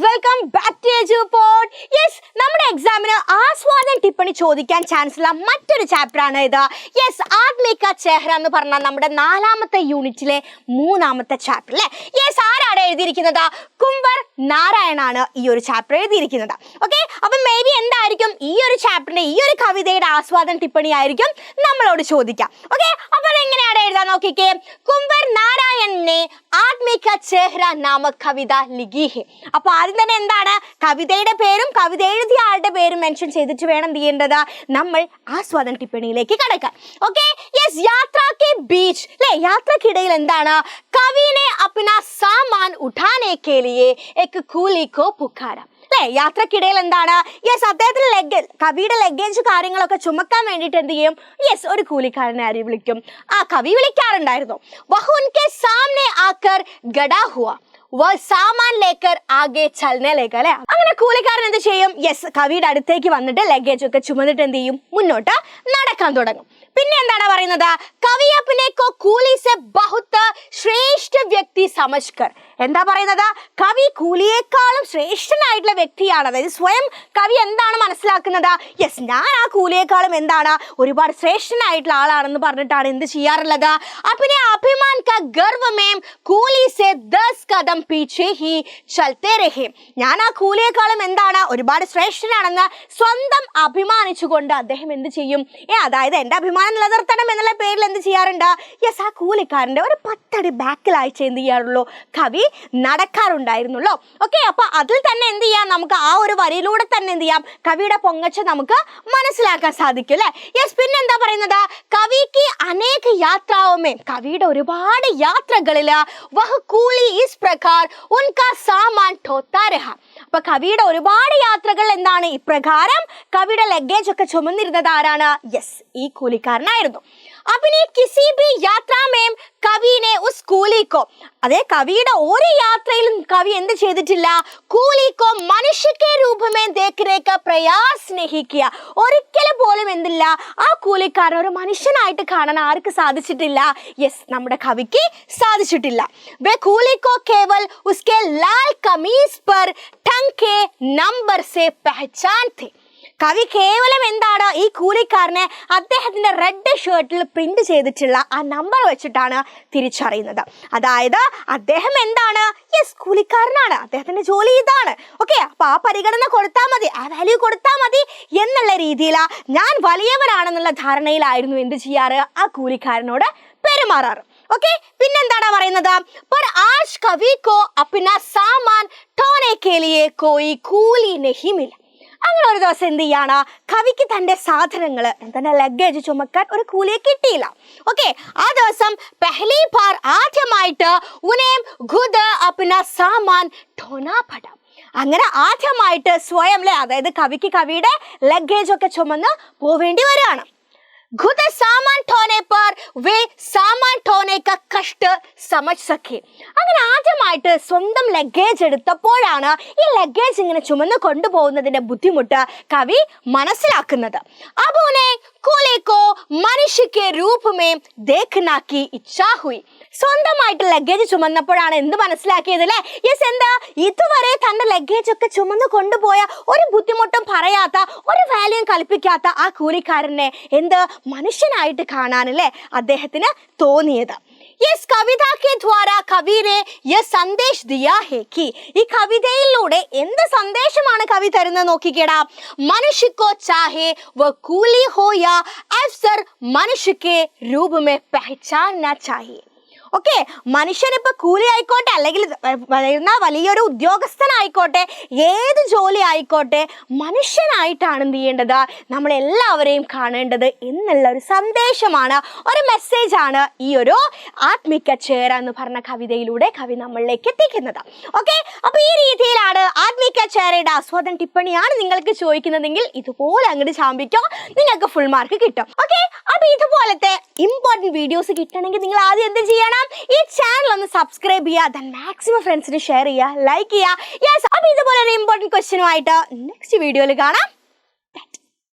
welcome back to Eduport. Yes, നമ്മുടെ എക്സാമിന് ആസ്വാദൻ ടിപ്പണി ചോദിക്കാൻ ചാൻസ് ഉള്ള മറ്റൊരു ചാപ്റ്റർ ആണ് ഇത്. യെസ്, ആത്മിക ചേഹ്ര എന്ന് പറഞ്ഞ നമ്മുടെ 4ാമത്തെ യൂണിറ്റിലെ 3ാമത്തെ ചാപ്റ്റർ അല്ലേ. യെസ്, ആരാണ് എഴുതിയിരിക്കുന്നത്? കുംവർ നാരായണാണ് ഈ ഒരു ചാപ്റ്റർ എഴുതിയിരിക്കുന്നത്. ഓക്കെ, അപ്പം മേ ബി എന്തായിരിക്കും ഈ ഒരു ചാപ്റ്ററിന്റെ ഈ ഒരു കവിതയുടെ ആസ്വാദൻ ടിപ്പണി ആയിരിക്കും നമ്മളോട് ചോദിക്കാം. ഓക്കെ, അപ്പോൾ എങ്ങനെയാണ് എഴുതാൻ നോക്കിക്കേ. കുംവർ നാരായൺ ने ആത്മിക ചേഹ്ര നാമക് കവിത ലിഖി ഹെ. അപ്പൊ ആദ്യം തന്നെ എന്താണ് കവിതയുടെ പേരും കവിത എഴുതിയ ആളുടെ പേരും മെൻഷൻ ചെയ്തിട്ട് വേണം ചെയ്യേണ്ടത് നമ്മൾ ആസ്വാദൻ ടിപ്പണിയിലേക്ക് കടക്കാൻ. ഓക്കെ, യെസ്, യാത്ര കെ ബീച്ച് അല്ലെ, യാത്രക്കിടയിൽ എന്താണ് കവിനെ അപ്ന സാമാൻ ഉഠാനെ കെ ലിയെ എക് കൂലി കോ പുക്കാര അല്ലെ. യാത്രക്കിടയിൽ എന്താണ് യെസ് അദ്ദേഹത്തിന് കവിയുടെ ലഗേജ് കാര്യങ്ങളൊക്കെ ചുമക്കാൻ വേണ്ടിയിട്ട് എന്ത് ചെയ്യും? യെസ്, ഒരു കൂലിക്കാരനെ ആര് വിളിക്കും? ആ കവി വിളിക്കാറുണ്ടായിരുന്നു. വഹു ഉൻകെ സാമനെ ആക്കർ ഗഡാ ഹുവാ സാമാൻ ലേക്കർ ആകെ ചലനെ ലേക്കർ അല്ലെ. അങ്ങനെ കൂലിക്കാരൻ എന്ത് ചെയ്യും? യെസ്, കവിയുടെ അടുത്തേക്ക് വന്നിട്ട് ലഗേജ് ഒക്കെ ചുമന്നിട്ട് എന്ത് ചെയ്യും? മുന്നോട്ട് നടക്കാൻ തുടങ്ങും. പിന്നെ എന്താണ് പറയുന്നത്? കവി അപ്നെ കോ കൂലി സെ ബഹുത് ശ്രേഷ്ഠ വ്യക്തി സമജ്കർ. എന്താ പറയുന്നത്? കവി കൂലിയേക്കാളും ശ്രേഷ്ഠനായിട്ടുള്ള വ്യക്തിയാണ്. അതായത് സ്വയം കവി എന്താണ് മനസ്സിലാക്കുന്നത്? യെസ്, ഞാൻ ആ കൂലിയേക്കാളും എന്താണ് ഒരുപാട് ശ്രേഷ്ഠനായിട്ടുള്ള ആളാണെന്ന് പറഞ്ഞിട്ടാണ് എന്ത് ചെയ്യാറുള്ളത്? അപ്നെ അഭിമാൻ കാ ഗർവ് മേം കൂലി സെ 10 കദം പീछे ही चलते रहे. ഞാൻ ആ കൂലിയേക്കാളും എന്താണ് ഒരുപാട് ശ്രേഷ്ഠനാണെന്ന് സ്വന്തം അഭിമാനിച്ചുകൊണ്ട് അദ്ദേഹം എന്ത് ചെയ്യും? അതായത് എന്റെ അഭിമാനം നിലനിർത്തണം എന്നുള്ള പേരിൽ എന്ത് ചെയ്യാറുണ്ട്? യെസ്, ആ കൂലിക്കാരന്റെ ഒരു 10 അടി ബാക്കിലായിട്ട് എന്ത് ചെയ്യാറുള്ളൂ? കവി നടക്കാറുണ്ടായിരുന്നുള്ളൂ. ഓക്കെ, അപ്പൊ അതിൽ തന്നെ എന്ത് ചെയ്യാം? നമുക്ക് ആ ഒരു വരിയിലൂടെ തന്നെ എന്ത് ചെയ്യാം? കവിയുടെ പൊങ്ങച്ച നമുക്ക് മനസ്സിലാക്കാൻ സാധിക്കും അല്ലെ. യെസ്, പിന്നെ എന്താ പറയുന്നത്? കവിക്ക് അനേക യാത്രാവുമേ, കവിയുടെ ഒരുപാട് യാത്രകളില് വഹ് കൂലി ഇസ് പ്രകാർ ഉൻകാ സാമാൻ ഠോത്താ രഹാ. അപ്പൊ കവിയുടെ ഒരുപാട് യാത്രകൾ എന്താണ് ഇപ്രകാരം കവിയുടെ ലഗേജ് ഒക്കെ ചുമന്നിരുന്നത് ആരാണ്? യെസ്, ഈ കൂലിക്കാരനായിരുന്നു. अपनी किसी भी यात्रा में कवि ने उस കൂലി को, അതേ കവിയുടെ ഒരു യാത്രയിലും കവി എന്ത് ചെയ്തിട്ടില്ല? കൂലി को मनुष्य के रूप में देखने का प्रयास नहीं किया. ഒരിക്കലും പോലും എന്തില്ല ആ കൂലിക്കാരൻ ഒരു മനുഷ്യനായിട്ട് കാണാൻ ആർക്ക് സാധിച്ചിട്ടില്ല? യെസ്, നമ്മുടെ കവിക്ക് സാധിച്ചിട്ടില്ല. വേ കൂലി को केवल उसके लाल कमीज पर ठंग के नंबर से पहचान थे. കവി കേവലം എന്താണ് ഈ കൂലിക്കാരനെ അദ്ദേഹത്തിന്റെ റെഡ് ഷർട്ടിൽ പ്രിന്റ് ചെയ്തിട്ടുള്ള ആ നമ്പർ വെച്ചിട്ടാണ് തിരിച്ചറിയുന്നത്. അതായത് അദ്ദേഹം എന്താണ്? യെസ്, കൂലിക്കാരനാണ്, അദ്ദേഹത്തിന്റെ ജോലി ഇതാണ്. ഓക്കെ, അപ്പൊ ആ പരിഗണന കൊടുത്താൽ മതി, ആ വാല്യൂ കൊടുത്താൽ മതി എന്നുള്ള രീതിയിലാ ഞാൻ വലിയവരാണെന്നുള്ള ധാരണയിലായിരുന്നു എന്ത് ചെയ്യാറ്? ആ കൂലിക്കാരനോട് പെരുമാറാറ്. ഓക്കെ, പിന്നെന്താണ് പറയുന്നത്? पर आज कवि को अपना सामान ढोने के लिए कोई കൂലി नहीं मिला. അങ്ങനെ ഒരു ദിവസം എന്ത് ചെയ്യാണ്? കവിക്ക് തന്റെ സാധനങ്ങൾ തന്റെ ലഗേജ് ചുമക്കാൻ ഒരു കൂലിയെ കിട്ടിയില്ല. ഓക്കെ, ആ ദിവസം പെഹ്ലി ബാർ ആദ്യമായിട്ട് ഉനേം ഖുദ് അപ്ന സാമാൻ ധോനാ പട. അങ്ങനെ ആദ്യമായിട്ട് സ്വയം അതായത് കവിക്ക് കവിയുടെ ലഗേജ് ഒക്കെ ചുമന്ന് പോവേണ്ടി വരികയാണ്. खुद सामान ढोने पर वे सामान ढोने का कष्ट समझ सके. അങ്ങനെ ആദ്യമായിട്ട് സ്വന്തം ലഗേജ് എടുത്തപ്പോഴാണ് ഈ ലഗേജ് ഇങ്ങനെ ചുമന്ന് കൊണ്ടുപോകുന്നതിന്റെ ബുദ്ധിമുട്ട് കവി മനസ്സിലാക്കുന്നത്. അബുനെ കൂലി കോ മനുഷ്യ കെ രൂപ में देखना की इच्छा हुई. സ്വന്തമായിട്ട് ലഗേജ് ചുമന്നപ്പോഴാണ് എന്ത് മനസ്സിലാക്കിയത് അല്ലേ? യെസ്, എന്താ ഇതുവരെ തന്റെ ലഗേജ് ഒക്കെ ചുമന്ന് കൊണ്ടുപോയ ഒരു ബുദ്ധിമുട്ടും പറയാത്ത ഒരു വാല്യൂം കൽപ്പിക്കാത്ത ആ കൂലിക്കാരനെ എന്ത് മനുഷ്യനായിട്ട് കാണാനല്ലേ അദ്ദേഹത്തിന് തോന്നിയത്. യെസ്, കവിത കെ ദ്വാര കവിനെ യഹ് സന്ദേശ് ദിയാ ഹെ കി. ഈ കവിതയിലൂടെ എന്ത് സന്ദേശമാണ് കവി തരുന്നത് നോക്കിക്കേടാ. മനുഷ്യ കോ ചാഹെ വ കൂലി ഹോ യാ അഫ്സർ മനുഷ്യ കെ രൂപ में पहचानना चाहिए. ഓക്കെ, മനുഷ്യനിപ്പോ കൂലി ആയിക്കോട്ടെ അല്ലെങ്കിൽ വലിയൊരു ഉദ്യോഗസ്ഥനായിക്കോട്ടെ ഏത് ജോലി ആയിക്കോട്ടെ മനുഷ്യനായിട്ടാണ് എന്ത് ചെയ്യേണ്ടത്? നമ്മളെല്ലാവരെയും കാണേണ്ടത് എന്നുള്ള ഒരു സന്ദേശമാണ്, ഒരു മെസ്സേജ് ആണ് ഈ ഒരു ആത്മിക ചേര എന്ന് പറഞ്ഞ കവിതയിലൂടെ കവി നമ്മളിലേക്ക് എത്തിക്കുന്നത്. ഓക്കെ, അപ്പൊ ഈ രീതിയിലാണ് ആത്മിക ചേരയുടെ ആസ്വാദന ടിപ്പണിയാണ് നിങ്ങൾക്ക് ചോദിക്കുന്നതെങ്കിൽ ഇതുപോലെ അങ്ങോട്ട് ചാമ്പിക്കോ, നിങ്ങൾക്ക് ഫുൾ മാർക്ക് കിട്ടും. ഓക്കെ, അപ്പൊ ഇതുപോലത്തെ ഇമ്പോർട്ടൻറ്റ് വീഡിയോസ് കിട്ടണമെങ്കിൽ നിങ്ങൾ ആദ്യം എന്ത് ചെയ്യണം? ഈ ചാനൽ ഒന്ന് സബ്സ്ക്രൈബ് ചെയ്യുക, ദെൻ മാക്സിമം ഫ്രണ്ട്സിന് ഷെയർ ചെയ്യുക, ലൈക്ക് ചെയ്യുക. യെസ്, അപ്പോൾ ഇതുപോലെ ഒരു ഇമ്പോർട്ടൻറ്റ് ക്വസ്റ്റ്യനുമായിട്ട് നെക്സ്റ്റ് വീഡിയോയിൽ കാണാം.